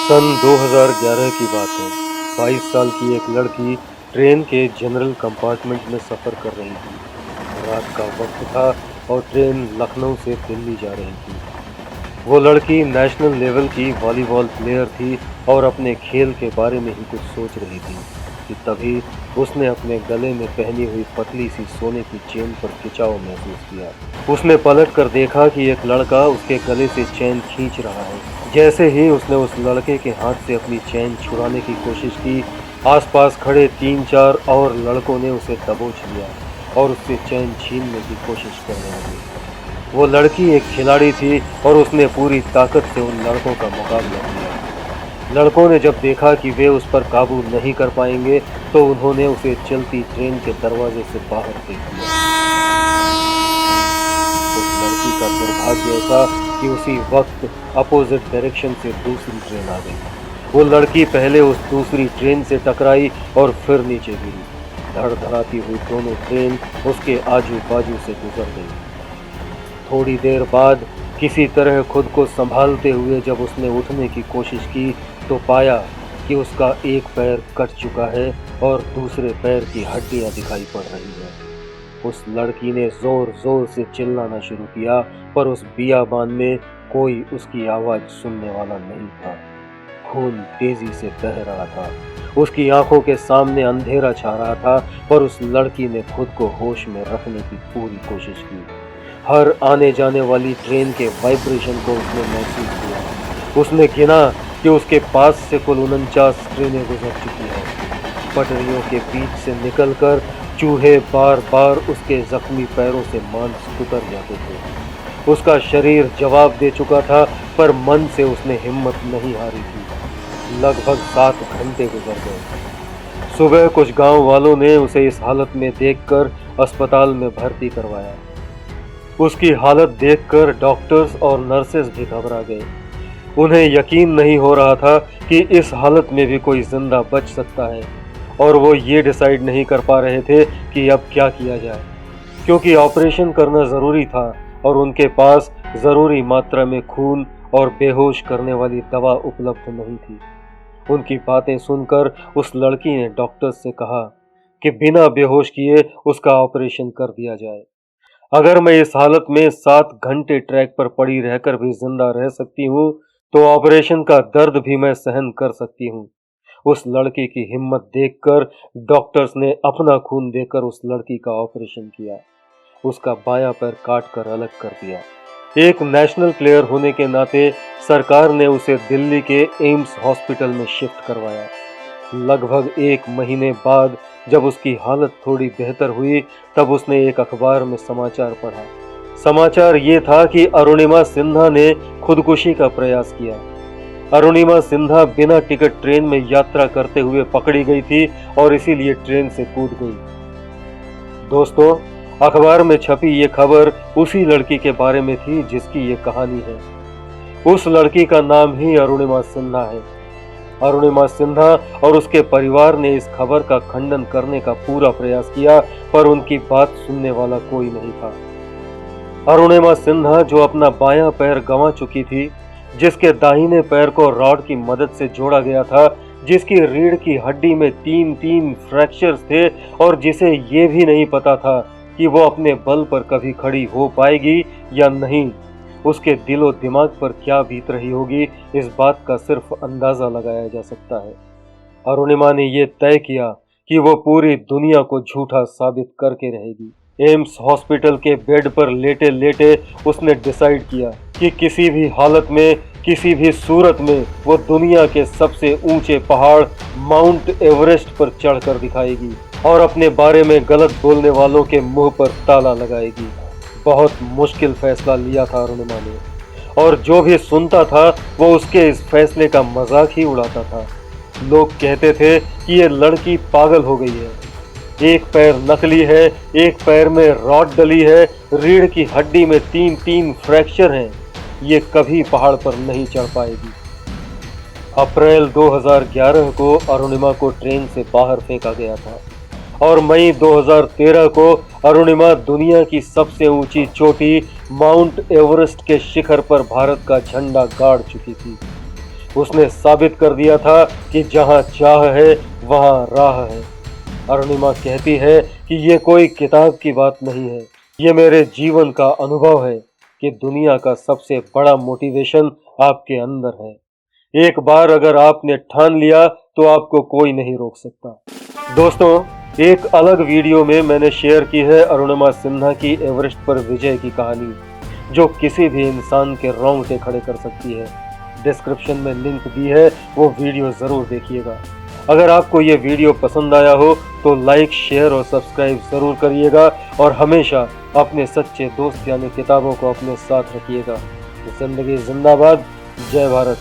सन 2011 की बात है। 22 साल की एक लड़की ट्रेन के जनरल कंपार्टमेंट में सफ़र कर रही थी। रात का वक्त था और ट्रेन लखनऊ से दिल्ली जा रही थी। वो लड़की नेशनल लेवल की वॉलीबॉल प्लेयर थी और अपने खेल के बारे में ही कुछ सोच रही थी कि तभी उसने अपने गले में पहनी हुई पतली सी सोने की चेन पर खिंचाव महसूस किया। उसने पलट कर देखा कि एक लड़का उसके गले से चेन खींच रहा है। जैसे ही उसने उस लड़के के हाथ से अपनी चेन छुड़ाने की कोशिश की, आसपास खड़े 3-4 और लड़कों ने उसे दबोच लिया और उससे चेन छीनने की कोशिश करने लगे। वो लड़की एक खिलाड़ी थी और उसने पूरी ताकत से उन लड़कों का मुकाबला किया। लड़कों ने जब देखा कि वे उस पर काबू नहीं कर पाएंगे, तो उन्होंने उसे चलती ट्रेन के दरवाजे से बाहर फेंक दिया। उस लड़की का दुर्भाग्य था कि उसी वक्त अपोजिट डायरेक्शन से दूसरी ट्रेन आ गई। वो लड़की पहले उस दूसरी ट्रेन से टकराई और फिर नीचे गिरी। धड़धड़ाती हुई दोनों ट्रेन उसके आजू बाजू से गुजर गई। थोड़ी देर बाद किसी तरह खुद को संभालते हुए जब उसने उठने की कोशिश की, तो पाया कि उसका एक पैर कट चुका है और दूसरे पैर की हड्डियां दिखाई पड़ रही हैं। उस लड़की ने जोर जोर से चिल्लाना शुरू किया, पर उस बियाबान में कोई उसकी आवाज सुनने वाला नहीं था। खून तेजी से बह रहा था। उसकी आंखों के सामने अंधेरा छा रहा था, पर उस लड़की ने खुद को होश में रखने की पूरी कोशिश की। हर आने जाने वाली ट्रेन के वाइब्रेशन को उसने महसूस किया। उसने गिना कि उसके पास से कुल 49 ट्रेनें गुजर चुकी हैं। पटरियों के बीच से निकलकर चूहे बार बार उसके जख्मी पैरों से मांस कुतर जाते थे। उसका शरीर जवाब दे चुका था, पर मन से उसने हिम्मत नहीं हारी थी। लगभग 7 घंटे गुजर गए। सुबह कुछ गांव वालों ने उसे इस हालत में देखकर अस्पताल में भर्ती करवाया। उसकी हालत देखकर डॉक्टर्स और नर्सेस भी घबरा गए। उन्हें यकीन नहीं हो रहा था कि इस हालत में भी कोई जिंदा बच सकता है, और वो ये डिसाइड नहीं कर पा रहे थे कि अब क्या किया जाए, क्योंकि ऑपरेशन करना ज़रूरी था और उनके पास ज़रूरी मात्रा में खून और बेहोश करने वाली दवा उपलब्ध नहीं थी। उनकी बातें सुनकर उस लड़की ने डॉक्टर्स से कहा कि बिना बेहोश किए उसका ऑपरेशन कर दिया जाए। अगर मैं इस हालत में 7 घंटे ट्रैक पर पड़ी रहकर भी जिंदा रह सकती हूँ, तो ऑपरेशन का दर्द भी मैं सहन कर सकती हूँ। उस लड़की की हिम्मत देखकर डॉक्टर्स ने अपना खून देकर उस लड़की का ऑपरेशन किया। उसका बायां पैर काट कर अलग कर दिया। एक नेशनल प्लेयर होने के नाते सरकार ने उसे दिल्ली के एम्स हॉस्पिटल में शिफ्ट करवाया। लगभग 1 महीने बाद जब उसकी हालत थोड़ी बेहतर हुई, तब उसने एक अखबार में समाचार पढ़ा। समाचार ये था कि अरुणिमा सिन्हा ने खुदकुशी का प्रयास किया। अरुणिमा सिन्हा बिना टिकट ट्रेन में यात्रा करते हुए पकड़ी गई थी और इसीलिए ट्रेन से कूद गई। दोस्तों, अखबार में छपी ये खबर उसी लड़की के बारे में थी जिसकी ये कहानी है। उस लड़की का नाम ही अरुणिमा सिन्हा है। अरुणिमा सिन्हा और उसके परिवार ने इस खबर का खंडन करने का पूरा प्रयास किया, पर उनकी बात सुनने वाला कोई नहीं था। अरुणिमा सिन्हा, जो अपना बायां पैर गंवा चुकी थी, जिसके दाहिने पैर को रॉड की मदद से जोड़ा गया था, जिसकी रीढ़ की हड्डी में 3-3 फ्रैक्चर्स थे, और जिसे ये भी नहीं पता था कि वो अपने बल पर कभी खड़ी हो पाएगी या नहीं, उसके दिलो दिमाग पर क्या बीत रही होगी, इस बात का सिर्फ अंदाजा लगाया जा सकता है। अरुणिमा ने यह तय किया कि वो पूरी दुनिया को झूठा साबित करके रहेगी। एम्स हॉस्पिटल के बेड पर लेटे लेटे उसने डिसाइड किया कि किसी भी हालत में, किसी भी सूरत में वो दुनिया के सबसे ऊंचे पहाड़ माउंट एवरेस्ट पर चढ़कर दिखाएगी और अपने बारे में गलत बोलने वालों के मुंह पर ताला लगाएगी। बहुत मुश्किल फैसला लिया था अरुणिमा ने, और जो भी सुनता था वो उसके इस फैसले का मजाक ही उड़ाता था। लोग कहते थे कि ये लड़की पागल हो गई है। एक पैर नकली है, एक पैर में रॉड डली है, रीढ़ की हड्डी में 3-3 फ्रैक्चर हैं, ये कभी पहाड़ पर नहीं चढ़ पाएगी। अप्रैल 2011 को अरुणिमा को ट्रेन से बाहर फेंका गया था और मई 2013 को अरुणिमा दुनिया की सबसे ऊंची चोटी माउंट एवरेस्ट के शिखर पर भारत का झंडा गाड़ चुकी थी। उसने साबित कर दिया था कि जहां चाह है वहां राह है। अरुणिमा कहती है कि ये कोई किताब की बात नहीं है, ये मेरे जीवन का अनुभव है कि दुनिया का सबसे बड़ा मोटिवेशन आपके अंदर है। एक बार अगर आपने ठान लिया तो आपको कोई नहीं रोक सकता। दोस्तों, एक अलग वीडियो में मैंने शेयर की है अरुणिमा सिन्हा की एवरेस्ट पर विजय की कहानी, जो किसी भी इंसान के रोंगटे खड़े कर सकती है। डिस्क्रिप्शन में लिंक दी है, वो वीडियो जरूर देखिएगा। अगर आपको ये वीडियो पसंद आया हो तो लाइक, शेयर और सब्सक्राइब जरूर करिएगा और हमेशा अपने सच्चे दोस्त यानी किताबों को अपने साथ रखिएगा। जिंदगी जिंदाबाद। जय भारत।